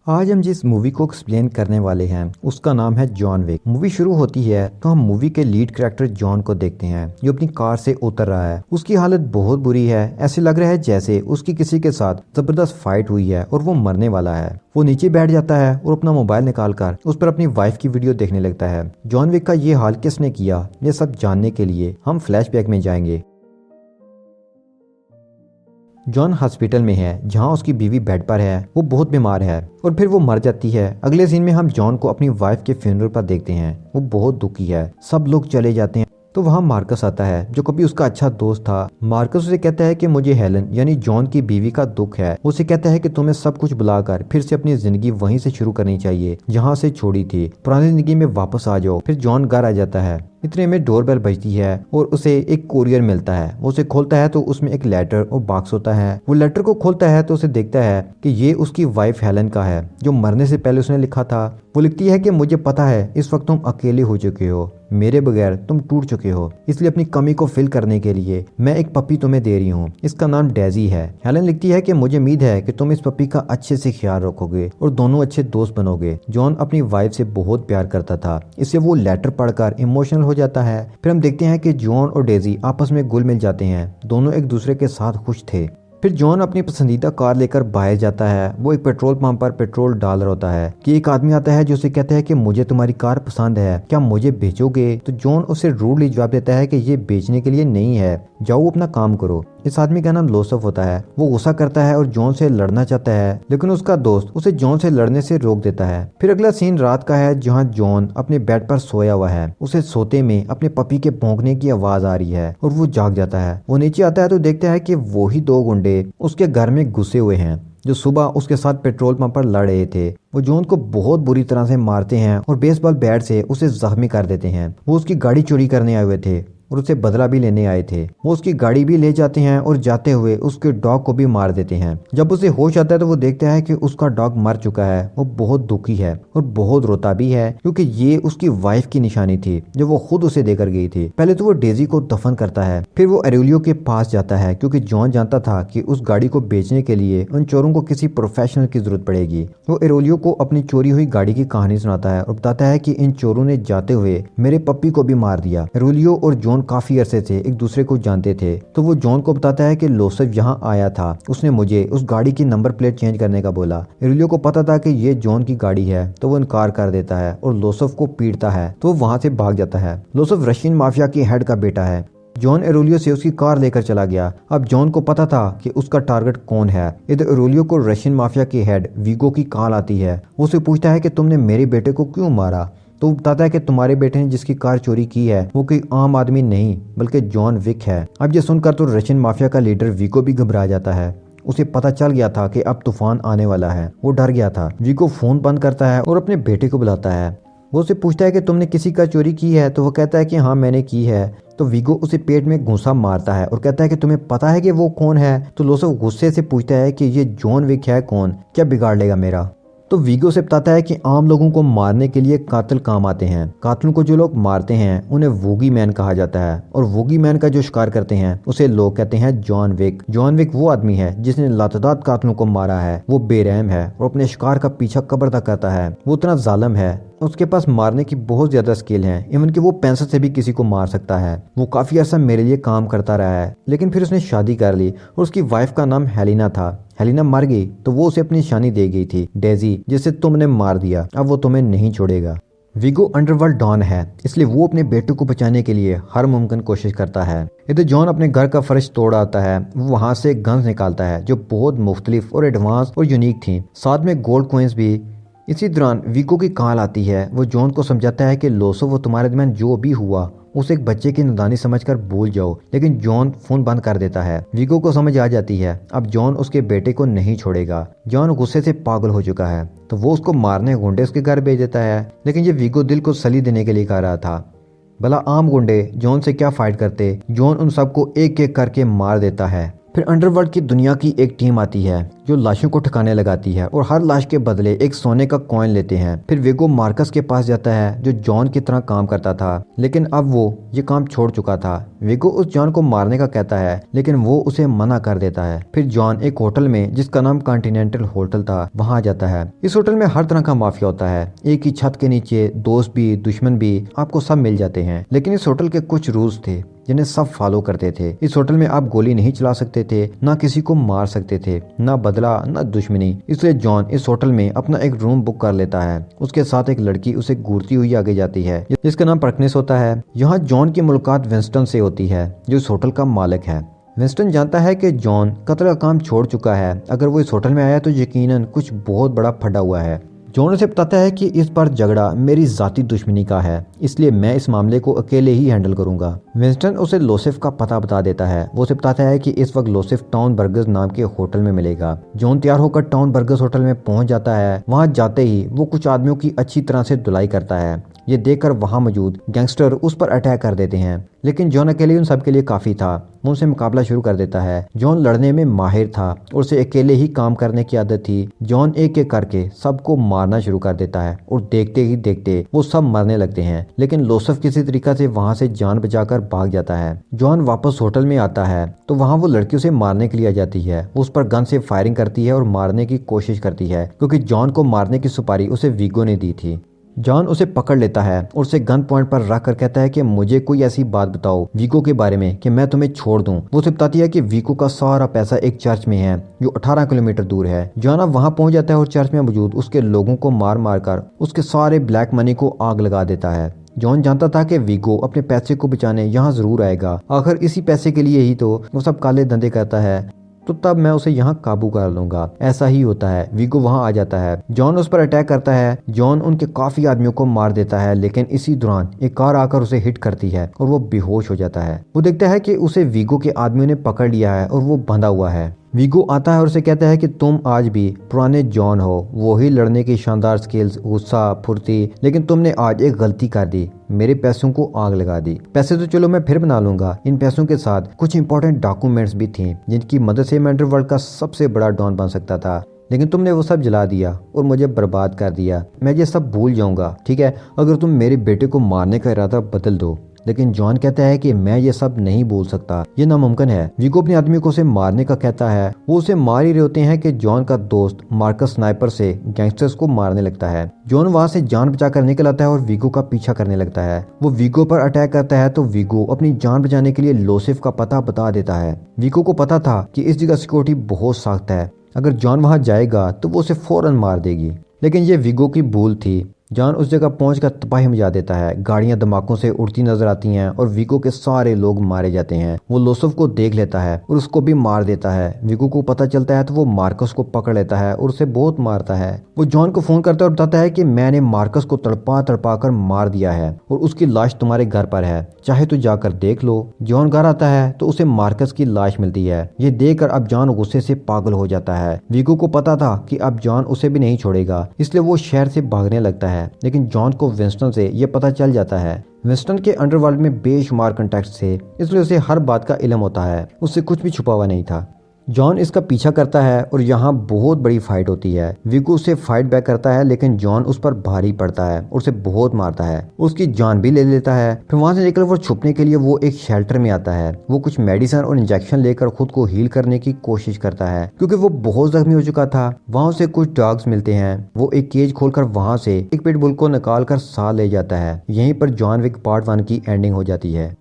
आज हम जिस मूवी को एक्सप्लेन करने वाले हैं उसका नाम है जॉन विक। मूवी शुरू होती है तो हम मूवी के लीड कैरेक्टर जॉन को देखते हैं जो अपनी कार से उतर रहा है। उसकी हालत बहुत बुरी है, ऐसे लग रहा है जैसे उसकी किसी के साथ जबरदस्त फाइट हुई है और वो मरने वाला है। वो नीचे बैठ जाता है और अपना मोबाइल निकालकर उस पर अपनी वाइफ की वीडियो देखने लगता है। जॉन विक का ये हाल किसने किया, ये सब जानने के लिए हम फ्लैशबैक में जाएंगे। जॉन हॉस्पिटल में है जहां उसकी बीवी बेड पर है। वो बहुत बीमार है और फिर वो मर जाती है। अगले सीन में हम जॉन को अपनी वाइफ के फ्यूनरल पर देखते हैं। वो बहुत दुखी है, सब लोग चले जाते हैं तो वहाँ मार्कस आता है जो कभी उसका अच्छा दोस्त था। मार्कस उसे कहता है कि मुझे हेलन यानी जॉन की बीवी का दुख है। उसे कहता है कि तुम्हें सब कुछ बुलाकर फिर से अपनी जिंदगी वहीं से शुरू करनी चाहिए जहाँ से छोड़ी थी। पुरानी जिंदगी में वापस आ जाओ। फिर जॉन घर आ जाता है। इतने में डोरबेल बजती है और उसे एक कोरियर मिलता है। वो उसे खोलता है तो उसमें एक लेटर और बॉक्स होता है। वो लेटर को खोलता है तो उसे देखता है कि ये उसकी वाइफ हेलन का है जो मरने से पहले उसने लिखा था। वो लिखती है कि मुझे पता है इस वक्त तुम अकेले हो चुके हो, मेरे बगैर तुम टूट चुके हो, इसलिए अपनी कमी को फिल करने के लिए मैं एक पपी तुम्हें दे रही हूँ। इसका नाम डेजी है। हेलन लिखती है कि मुझे उम्मीद है कि तुम इस पपी का अच्छे से ख्याल रखोगे और दोनों अच्छे दोस्त बनोगे। जॉन अपनी वाइफ से बहुत प्यार करता था, इससे वो लेटर पढ़कर इमोशनल हो जाता है। फिर हम देखते हैं कि जॉन और डेजी आपस में घुल मिल जाते हैं। दोनों एक दूसरे के साथ खुश थे। फिर जॉन अपनी पसंदीदा कार लेकर बाहर जाता है। वो एक पेट्रोल पंप पर पेट्रोल डाल रहा होता है कि एक आदमी आता है जो उसे कहता है कि मुझे तुम्हारी कार पसंद है, क्या मुझे बेचोगे? तो जॉन उसे रूडली जवाब देता है कि ये बेचने के लिए नहीं है, जाओ अपना काम करो। इस आदमी का नाम लोसफ होता है। वो गुस्सा करता है और जॉन से लड़ना चाहता है, लेकिन उसका दोस्त उसे जॉन से लड़ने से रोक देता है। फिर अगला सीन रात का है जहां जॉन अपने बेड पर सोया हुआ है। उसे सोते में अपने पपी के भौंकने की आवाज आ रही है और वो जाग जाता है। वो नीचे आता है तो देखता है कि वो ही दो गुंडे उसके घर में घुसे हुए हैं जो सुबह उसके साथ पेट्रोल पंप पर लड़ रहे थे। वो जॉन को बहुत बुरी तरह से मारते हैं और बेसबॉल बैट से उसे जख्मी कर देते हैं। वो उसकी गाड़ी चोरी करने आए हुए थे और उसे बदला भी लेने आए थे। वो उसकी गाड़ी भी ले जाते हैं और जाते हुए उसके डॉग को भी मार देते हैं। जब उसे होश आता है तो वो देखता है कि उसका डॉग मर चुका है। वो बहुत दुखी है और बहुत रोता भी है क्योंकि ये उसकी वाइफ की निशानी थी जो वो खुद उसे देकर गई थी। पहले तो वो डेजी को दफन करता है, फिर वो एरोलियो के पास जाता है क्योंकि जॉन जानता था कि उस गाड़ी को बेचने के लिए उन चोरों को किसी प्रोफेशनल की जरूरत पड़ेगी। वो एरोलियो को अपनी चोरी हुई गाड़ी की कहानी सुनाता है और बताता है कि इन चोरों ने जाते हुए मेरे पप्पी को भी मार दिया। एरोलियो और जॉन काफी अरसे से एक दूसरे को जानते थे, तो वो जॉन को बताता है कि लोसफ यहाँ आया था, उसने मुझे उस गाड़ी की नंबर प्लेट चेंज करने का बोला। एरोलियो को पता था कि ये जॉन की गाड़ी है तो वो इनकार कर देता है और लोसफ को पीटता है तो वो वहां से भाग जाता है। लोसफ रशियन माफिया के हेड का बेटा है। जॉन एरोलियो से उसकी कार लेकर चला गया। अब जॉन को पता था कि उसका टारगेट कौन है। इधर एरोलियो को रशियन माफिया के हेड वीगो की कॉल आती है। वो उसे पूछता है कि तुमने मेरे बेटे को क्यों मारा? तो बताता है कि तुम्हारे बेटे ने जिसकी कार चोरी की है वो कोई आम आदमी नहीं बल्कि जॉन विक है। अब ये सुनकर तो रशियन माफिया का लीडर वीगो भी घबरा जाता है। उसे पता चल गया था कि अब तूफान आने वाला है। वो डर गया था। वीगो फोन बंद करता है और अपने बेटे को बुलाता है। वो उसे पूछता है कि तुमने किसी का चोरी की है? तो वो कहता है कि हाँ मैंने की है। तो वीगो उसे पेट में घूंसा मारता है और कहता है कि तुम्हें पता है कि वो कौन है? तो लोसफ गुस्से से पूछता है कि ये जॉन विक है कौन, क्या बिगाड़ लेगा मेरा? तो वीगो से बताता है कि आम लोगों को मारने के लिए कातिल काम आते हैं। कातिलों को जो लोग मारते हैं उन्हें वोगी मैन कहा जाता है और वोगी मैन का जो शिकार करते हैं उसे लोग कहते हैं जॉन विक। जॉन विक वो आदमी है जिसने लातदाद कातिलों को मारा है। वो बेरहम है और अपने शिकार का पीछा कब्र तक करता है। वो उतना जालिम है, उसके पास मारने की बहुत ज्यादा स्किल है, इवन कि वो पेंसिल से भी किसी को मार सकता है। वो काफी अर्सा मेरे लिए काम करता रहा है, लेकिन फिर उसने शादी कर ली और उसकी वाइफ का नाम हेलिना था। हेलिना मर गई तो वो उसे अपनी निशानी दे गई थी, डेजी, जिसे तुमने मार दिया। अब वो तुम्हें नहीं छोड़ेगा। वीगो अंडरवर्ल्ड डॉन है, इसलिए वो अपने बेटे को बचाने के लिए हर मुमकिन कोशिश करता है। इधर जॉन अपने घर का फर्श तोड़ आता है। वो वहां से गन्स निकालता है जो बहुत मुख्तलिफ और एडवांस और यूनिक थी, साथ में गोल्ड कॉइन्स भी। इसी दौरान वीगो की कॉल आती है। वो जॉन को समझाता है कि लोसो वो तुम्हारे दरमियान जो भी हुआ उसे एक बच्चे की नादानी समझकर भूल जाओ, लेकिन जॉन फोन बंद कर देता है। वीगो को समझ आ जाती है अब जॉन उसके बेटे को नहीं छोड़ेगा। जॉन गुस्से से पागल हो चुका है तो वो उसको मारने गुंडे उसके घर भेज देता है, लेकिन ये वीगो दिल को सली देने के लिए कह रहा था। भला आम गुंडे जॉन से क्या फाइट करते। जॉन उन सबको एक एक करके मार देता है। फिर अंडरवर्ल्ड की दुनिया की एक टीम आती है जो लाशों को ठिकाने लगाती है और हर लाश के बदले एक सोने का कॉइन लेते हैं। फिर वेगो मार्कस के पास जाता है जो जॉन की तरह काम करता था, लेकिन अब वो ये काम छोड़ चुका था। वेगो उस जॉन को मारने का कहता है, लेकिन वो उसे मना कर देता है। फिर जॉन एक होटल में जिसका नाम कॉन्टिनेंटल होटल था वहां जाता है। इस होटल में हर तरह का माफिया होता है, एक ही छत के नीचे दोस्त भी दुश्मन भी आपको सब मिल जाते हैं। लेकिन इस होटल के कुछ रूल्स थे जिन्हें सब फॉलो करते थे। इस होटल में आप गोली नहीं चला सकते थे, ना किसी को मार सकते थे, ना बदला ना दुश्मनी। इसलिए जॉन इस होटल में अपना एक रूम बुक कर लेता है। उसके साथ एक लड़की उसे घूरती हुई आगे जाती है जिसका नाम परकनेस होता है। यहाँ जॉन की मुलाकात विंस्टन से होती है जो इस होटल का मालिक है। विंस्टन जानता है कि जॉन कत्ल का काम छोड़ चुका है। अगर वो इस होटल में आया तो यकीनन कुछ बहुत बड़ा फटा हुआ है। जॉन उसे बताता है कि इस बार झगड़ा मेरी जाती दुश्मनी का है, इसलिए मैं इस मामले को अकेले ही हैंडल करूंगा। विंस्टन उसे लोसिफ का पता बता देता है। वो उसे बताता है कि इस वक्त लोसिफ टाउन बर्गर्स नाम के होटल में मिलेगा। जॉन तैयार होकर टाउन बर्गर्स होटल में पहुंच जाता है। वहां जाते ही वो कुछ आदमियों की अच्छी तरह से धुलाई करता है। ये देखकर वहां मौजूद गैंगस्टर उस पर अटैक कर देते हैं, लेकिन जॉन अकेले उन सब के लिए काफी था। वो उनसे मुकाबला शुरू कर देता है। जॉन लड़ने में माहिर था और उसे अकेले ही काम करने की आदत थी। जॉन एक एक करके सबको मारना शुरू कर देता है और देखते ही देखते वो सब मरने लगते हैं। लेकिन लोसफ किसी तरीका से वहां से जान बचाकर भाग जाता है। जॉन वापस होटल में आता है तो वहां वो लड़की उसे मारने के लिए आ जाती है। वो उस पर गन से फायरिंग करती है और मारने की कोशिश करती है, क्योंकि जॉन को मारने की सुपारी उसे वीगो ने दी थी। जॉन उसे पकड़ लेता है और उसे गन पॉइंट पर रख कर कहता है कि मुझे कोई ऐसी बात बताओ वीगो के बारे में कि मैं तुम्हें छोड़ दूं। वो उसे बताती है कि वीगो का सारा पैसा एक चर्च में है जो 18 किलोमीटर दूर है। जॉन अब वहां पहुंच जाता है और चर्च में मौजूद उसके लोगों को मार मार कर उसके सारे ब्लैक मनी को आग लगा देता है। जॉन जानता था कि वीगो अपने पैसे को बचाने यहाँ जरूर आएगा। आखिर इसी पैसे के लिए ही तो वो सब काले धंधे करता है, तो तब मैं उसे यहाँ काबू कर लूंगा। ऐसा ही होता है। वीगो वहां आ जाता है। जॉन उस पर अटैक करता है। जॉन उनके काफी आदमियों को मार देता है, लेकिन इसी दौरान एक कार आकर उसे हिट करती है और वो बेहोश हो जाता है। वो देखता है कि उसे वीगो के आदमियों ने पकड़ लिया है और वो बंधा हुआ है। वीगो आता है और उसे कहता है कि तुम आज भी पुराने जॉन हो, वही लड़ने की शानदार स्किल्स, गुस्सा, फुर्ती, लेकिन तुमने आज एक गलती कर दी, मेरे पैसों को आग लगा दी। पैसे तो चलो मैं फिर बना लूंगा। इन पैसों के साथ कुछ इंपॉर्टेंट डॉक्यूमेंट्स भी थे जिनकी मदद से मैं अंडरवर्ल्ड का सबसे बड़ा डॉन बन सकता था, लेकिन तुमने वो सब जला दिया और मुझे बर्बाद कर दिया। मैं ये सब भूल जाऊंगा, ठीक है, अगर तुम मेरे बेटे को मारने का इरादा बदल दो। लेकिन जॉन कहता है कि मैं ये सब नहीं बोल सकता, ये नामुमकिन है। वीगो अपने आदमी को उसे मारने का कहता है। वो उसे मार ही रहे होते हैं कि जॉन का दोस्त मार्कस स्नाइपर से गैंगस्टर्स को मारने लगता है। जॉन वहां से जान बचाकर निकल आता है और वीगो का पीछा करने लगता है। वो वीगो पर अटैक करता है तो वीगो अपनी जान बचाने के लिए लोसिफ का पता बता देता है। वीगो को पता था कि इस जगह सिक्योरिटी बहुत सख्त है, अगर जॉन वहां जाएगा तो वो उसे फौरन मार देगी। लेकिन ये वीगो की भूल थी। जॉन उस जगह पहुंचकर तबाही मचा देता है। गाड़ियां धमाकों से उड़ती नजर आती हैं और वीगो के सारे लोग मारे जाते हैं। वो लोसफ को देख लेता है और उसको भी मार देता है। वीगो को पता चलता है तो वो मार्कस को पकड़ लेता है और उसे बहुत मारता है। वो जॉन को फोन करता है और बताता है कि मैंने मार्कस को तड़पा तड़पा कर मार दिया है और उसकी लाश तुम्हारे घर पर है, चाहे तो जाकर देख लो। जॉन घर आता है तो उसे मार्कस की लाश मिलती है। ये देखकर अब जॉन गुस्से से पागल हो जाता है। वीगो को पता था कि अब जॉन उसे भी नहीं छोड़ेगा, इसलिए वो शहर से भागने लगता है। लेकिन जॉन को विंस्टन से ये पता चल जाता है। विंस्टन के अंडरवर्ल्ड में बेशुमार कॉन्टैक्ट्स थे, इसलिए उसे हर बात का इल्म होता है। उससे कुछ भी छुपा हुआ नहीं था। जॉन इसका पीछा करता है और यहाँ बहुत बड़ी फाइट होती है। वीगो उसे फाइट बैक करता है, लेकिन जॉन उस पर भारी पड़ता है और उसे बहुत मारता है। उसकी जान भी ले लेता है। फिर वहां से निकल वो छुपने के लिए वो एक शेल्टर में आता है। वो कुछ मेडिसिन और इंजेक्शन लेकर खुद को हील करने की कोशिश करता है, क्योंकि वो बहुत जख्मी हो चुका था। वहां उसे कुछ डॉग्स मिलते हैं। वो एक केज खोलकर वहां से एक पिटबुल को निकाल कर साथ ले जाता है। यहीं पर जॉन विक पार्ट 1 की एंडिंग हो जाती है।